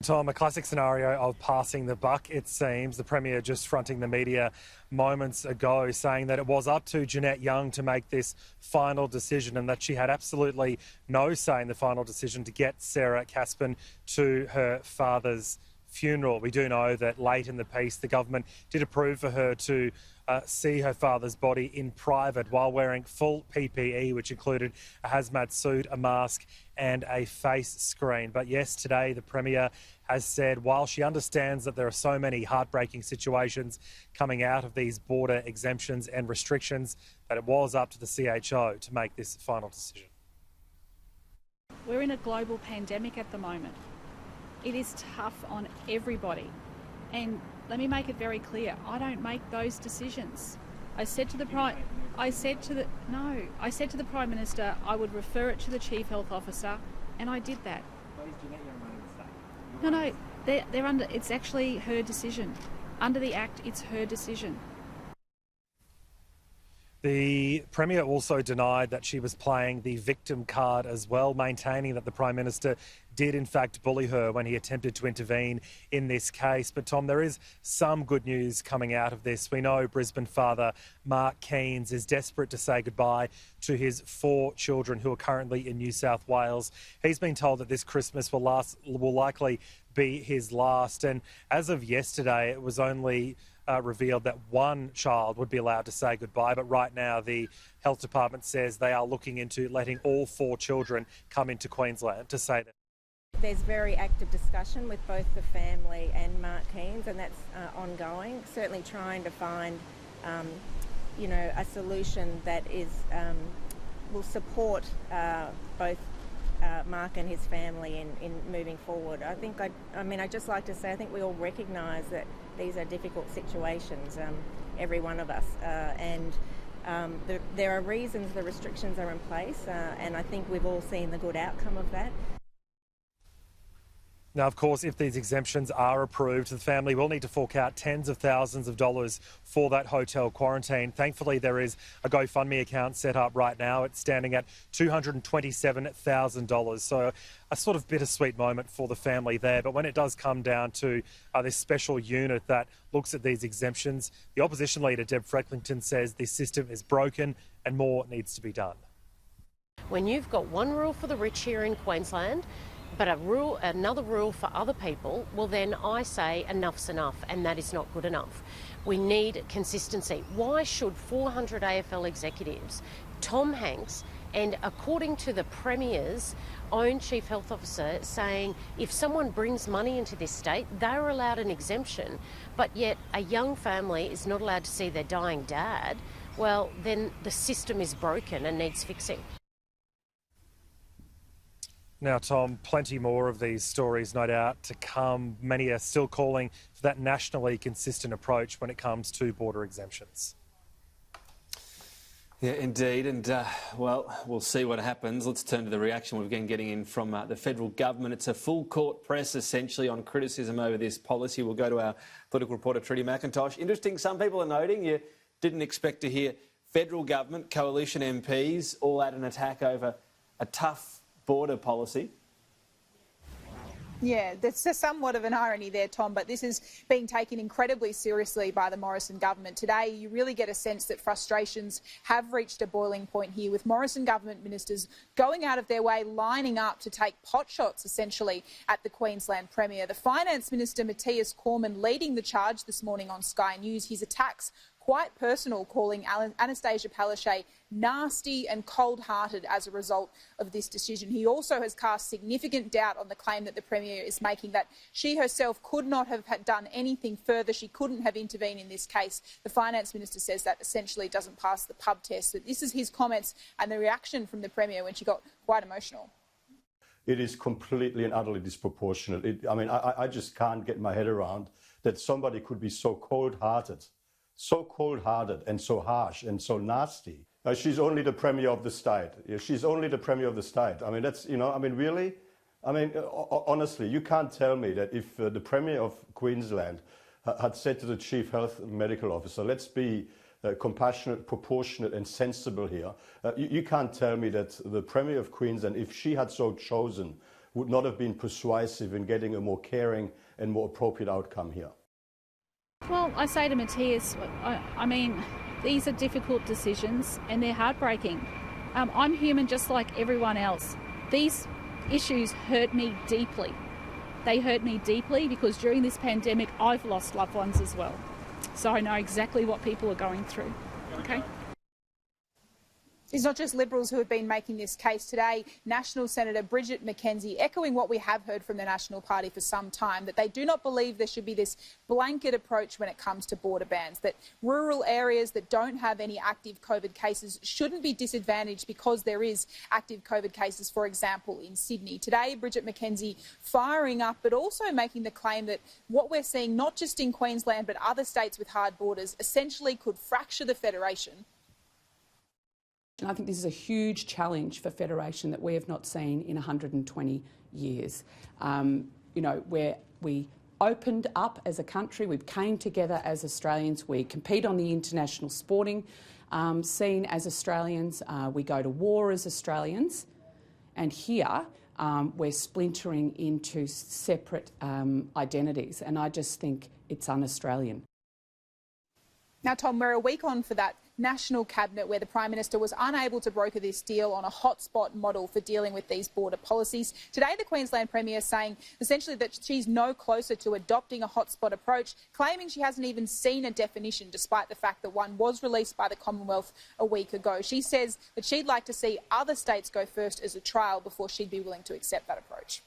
Tom, a classic scenario of passing the buck, it seems. The Premier just fronting the media moments ago, saying that it was up to Jeanette Young to make this final decision and that she had absolutely no say in the final decision to get Sarah Caspin to her father's funeral. We do know that late in the piece, the government did approve for her to see her father's body in private while wearing full PPE, which included a hazmat suit, a mask and a face screen. But yes, today the Premier has said while she understands that there are so many heartbreaking situations coming out of these border exemptions and restrictions, that it was up to the CHO to make this final decision. We're in a global pandemic at the moment. It is tough on everybody. And let me make it very clear, I don't make those decisions. I said to the Prime Minister I would refer it to the Chief Health Officer, and I did that. No, they're under. It's actually her decision. Under the Act, it's her decision. The Premier also denied that she was playing the victim card as well, maintaining that the Prime Minister did in fact bully her when he attempted to intervene in this case. But Tom, there is some good news coming out of this. We know Brisbane father Mark Keynes is desperate to say goodbye to his 4 children who are currently in New South Wales. He's been told that this Christmas will likely be his last, and as of yesterday it was only revealed that 1 child would be allowed to say goodbye, but right now the Health Department says they are looking into letting all 4 children come into Queensland to say that. There's very active discussion with both the family and Mark Keynes, and that's ongoing. Certainly trying to find, a solution that is will support both Mark and his family in moving forward. I'd just like to say I think we all recognise that these are difficult situations, every one of us, and there are reasons the restrictions are in place, and I think we've all seen the good outcome of that. Now, of course, if these exemptions are approved, the family will need to fork out tens of thousands of dollars for that hotel quarantine. Thankfully, there is a GoFundMe account set up right now. It's standing at $227,000. So a sort of bittersweet moment for the family there. But when it does come down to this special unit that looks at these exemptions, the opposition leader, Deb Frecklington, says this system is broken and more needs to be done. When you've got one rule for the rich here in Queensland, but another rule for other people, well then I say enough's enough, and that is not good enough. We need consistency. Why should 400 AFL executives, Tom Hanks, and according to the Premier's own Chief Health Officer saying if someone brings money into this state, they're allowed an exemption, but yet a young family is not allowed to see their dying dad, well then the system is broken and needs fixing. Now, Tom, plenty more of these stories, no doubt, to come. Many are still calling for that nationally consistent approach when it comes to border exemptions. Yeah, indeed. And, well, we'll see what happens. Let's turn to the reaction we've been getting in from the federal government. It's a full court press, essentially, on criticism over this policy. We'll go to our political reporter, Trudy McIntosh. Interesting, some people are noting you didn't expect to hear federal government, coalition MPs all at an attack over a tough border policy. Yeah, there's somewhat of an irony there, Tom, but this is being taken incredibly seriously by the Morrison government. Today, you really get a sense that frustrations have reached a boiling point here, with Morrison government ministers going out of their way, lining up to take potshots, essentially, at the Queensland Premier. The Finance Minister, Mathias Cormann, leading the charge this morning on Sky News. His attacks quite personal, calling Annastacia Palaszczuk nasty and cold-hearted as a result of this decision. He also has cast significant doubt on the claim that the Premier is making that she herself could not have done anything further. She couldn't have intervened in this case. The Finance Minister says that essentially doesn't pass the pub test. But this is his comments and the reaction from the Premier when she got quite emotional. It is completely and utterly disproportionate. I just can't get my head around that somebody could be so cold-hearted and so harsh and so nasty. She's only the Premier of the state. She's only the Premier of the state. I mean, that's, really? Honestly, you can't tell me that if the Premier of Queensland had said to the Chief Health Medical Officer, let's be compassionate, proportionate and sensible here, you can't tell me that the Premier of Queensland, if she had so chosen, would not have been persuasive in getting a more caring and more appropriate outcome here. Well, I say to Mathias, I mean, these are difficult decisions and they're heartbreaking. I'm human just like everyone else. These issues hurt me deeply. They hurt me deeply because during this pandemic I've lost loved ones as well. So I know exactly what people are going through. Okay? It's not just Liberals who have been making this case today. National Senator Bridget McKenzie echoing what we have heard from the National Party for some time, that they do not believe there should be this blanket approach when it comes to border bans, that rural areas that don't have any active COVID cases shouldn't be disadvantaged because there is active COVID cases, for example, in Sydney. Today, Bridget McKenzie firing up, but also making the claim that what we're seeing, not just in Queensland, but other states with hard borders, essentially could fracture the Federation. I think this is a huge challenge for Federation that we have not seen in 120 years. You know, where we opened up as a country, we came together as Australians, we compete on the international sporting scene as Australians, we go to war as Australians, and here we're splintering into separate identities, and I just think it's un-Australian. Now, Tom, we're a week on for that National Cabinet where the Prime Minister was unable to broker this deal on a hotspot model for dealing with these border policies. Today, the Queensland Premier saying essentially that she's no closer to adopting a hotspot approach, claiming she hasn't even seen a definition despite the fact that one was released by the Commonwealth a week ago. She says that she'd like to see other states go first as a trial before she'd be willing to accept that approach.